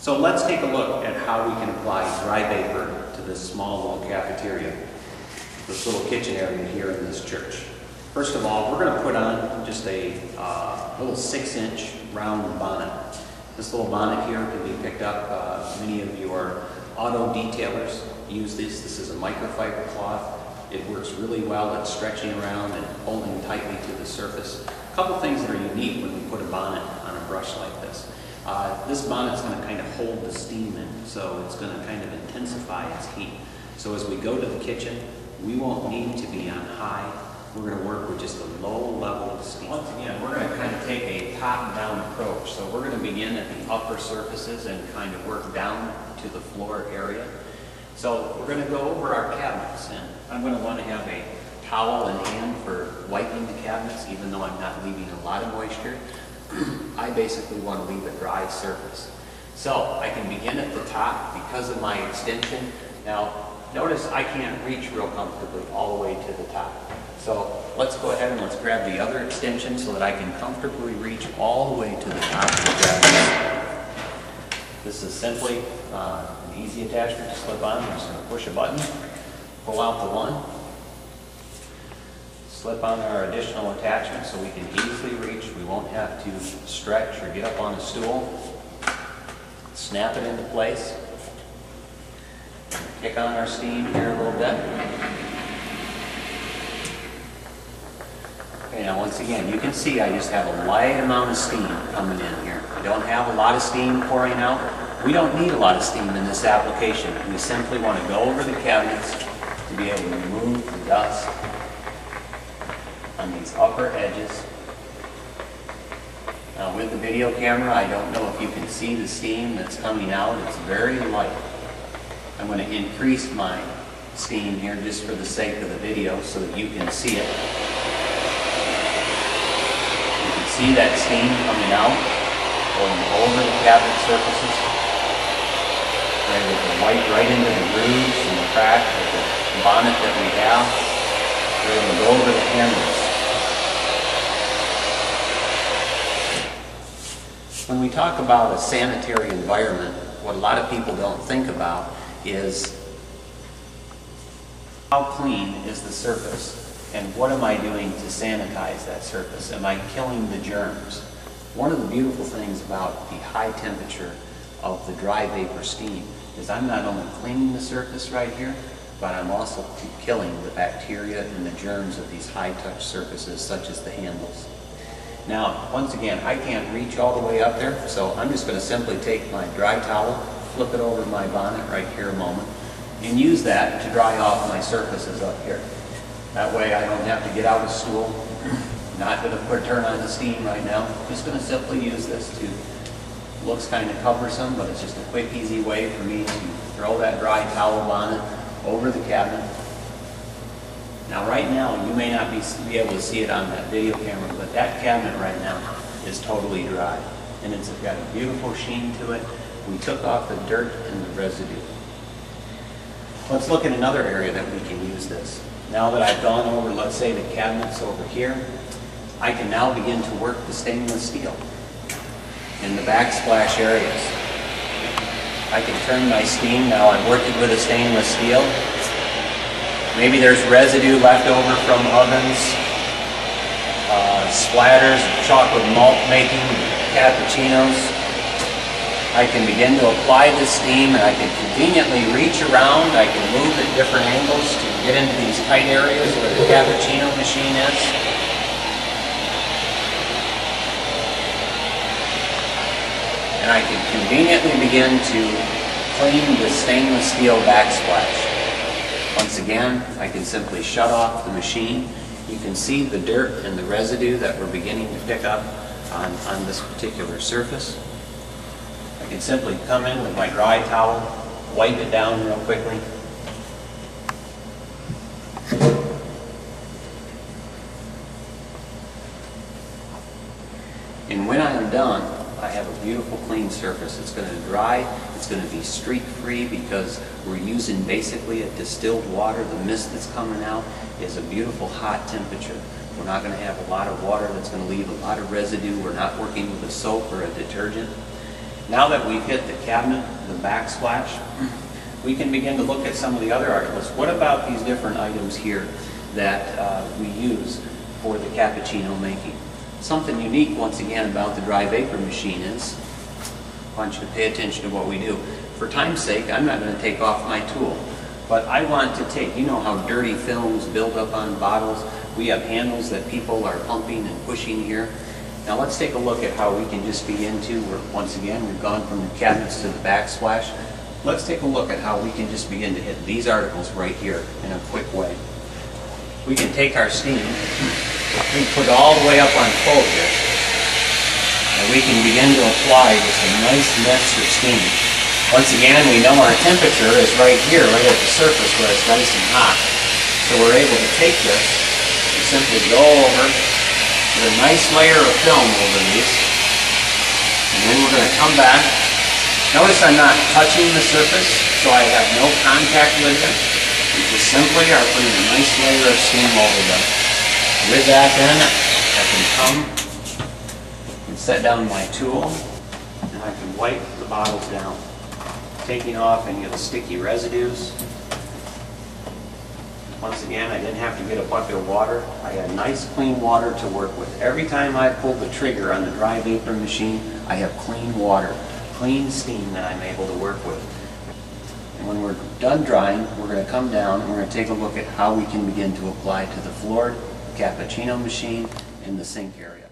So let's take a look at how we can apply dry vapor to this small little cafeteria, this little kitchen area here in this church. First of all, we're going to put on just a little 6-inch round bonnet. This little bonnet here can be picked up. Many of your auto detailers use this. This is a microfiber cloth. It works really well at stretching around and holding tightly to the surface. A couple things that are unique when we put a bonnet on a brush like this. This bonnet's going to kind of hold the steam in, so it's going to kind of intensify its heat. So as we go to the kitchen, we won't need to be on high. We're going to work with just a low level of steam. Once again, we're going to kind of take a top-down approach. So we're going to begin at the upper surfaces and kind of work down to the floor area. So we're going to go over our cabinets, and I'm going to want to have a towel in hand for wiping the cabinets, even though I'm not leaving a lot of moisture. I basically want to leave a dry surface. So I can begin at the top because of my extension. Now, notice I can't reach real comfortably all the way to the top. So let's go ahead and let's grab the other extension so that I can comfortably reach all the way to the top of the cabinet. This is simply an easy attachment to slip on. I'm just going to push a button, pull out the one, slip on our additional attachment so we can easily reach. We won't have to stretch or get up on a stool. Snap it into place. Kick on our steam here a little bit. Okay, now once again, you can see I just have a light amount of steam coming in here. I don't have a lot of steam pouring out. We don't need a lot of steam in this application. We simply want to go over the cabinets to be able to remove the dust on these upper edges. Now with the video camera, I don't know if you can see the steam that's coming out. It's very light. I'm going to increase my steam here just for the sake of the video so that you can see it. You can see that steam coming out, going over the cabinet surfaces. Ready to wipe right into the grooves and the crack of the bonnet that we have. Ready to go over the handles. When we talk about a sanitary environment, what a lot of people don't think about is how clean is the surface and what am I doing to sanitize that surface? Am I killing the germs? One of the beautiful things about the high temperature of the dry vapor steam is I'm not only cleaning the surface right here, but I'm also killing the bacteria and the germs of these high touch surfaces such as the handles. Now, once again, I can't reach all the way up there, so I'm just going to simply take my dry towel, flip it over my bonnet right here a moment, and use that to dry off my surfaces up here. That way I don't have to get out of stool. Not going to turn on the steam right now. Just going to simply use this to, looks kind of cumbersome, but it's just a quick, easy way for me to throw that dry towel bonnet over the cabinet. Now right now, you may not be able to see it on that video camera, but that cabinet right now is totally dry. And it's got a beautiful sheen to it. We took off the dirt and the residue. Let's look at another area that we can use this. Now that I've gone over, let's say the cabinets over here, I can now begin to work the stainless steel in the backsplash areas. I can turn my steam. Now I'm working with a stainless steel. Maybe there's residue left over from ovens, splatters of chocolate malt making cappuccinos. I can begin to apply this steam and I can conveniently reach around. I can move at different angles to get into these tight areas where the cappuccino machine is. And I can conveniently begin to clean the stainless steel backsplash. Once again, I can simply shut off the machine. You can see the dirt and the residue that we're beginning to pick up on this particular surface. I can simply come in with my dry towel, wipe it down real quickly. And when I am done, I have a beautiful clean surface. It's going to dry, it's going to be streak free because we're using basically a distilled water. The mist that's coming out is a beautiful hot temperature. We're not going to have a lot of water that's going to leave a lot of residue. We're not working with a soap or a detergent. Now that we've hit the cabinet, the backsplash, we can begin to look at some of the other articles. What about these different items here that we use for the cappuccino making? Something unique, once again, about the dry vapor machine is, I want you to pay attention to what we do. For time's sake, I'm not going to take off my tool, but I want to take, you know how dirty films build up on bottles? We have handles that people are pumping and pushing here. Now let's take a look at how we can just begin to, once again, we've gone from the cabinets to the backsplash. Let's take a look at how we can just begin to hit these articles right here in a quick way. We can take our steam, we can put it all the way up on full here, and we can begin to apply just a nice mess of steam. Once again, we know our temperature is right here, right at the surface where it's nice and hot. So we're able to take this and simply go over with a nice layer of film over these, and then we're going to come back. Notice I'm not touching the surface, so I have no contact with it. We just simply are putting a nice layer of steam over them. With that then, I can come and set down my tool, and I can wipe the bottles down, taking off any of the sticky residues. Once again, I didn't have to get a bucket of water. I had nice clean water to work with. Every time I pull the trigger on the dry vapor machine, I have clean water, clean steam that I'm able to work with. And when we're done drying, we're going to come down and we're going to take a look at how we can begin to apply to the floored cappuccino machine in the sink area.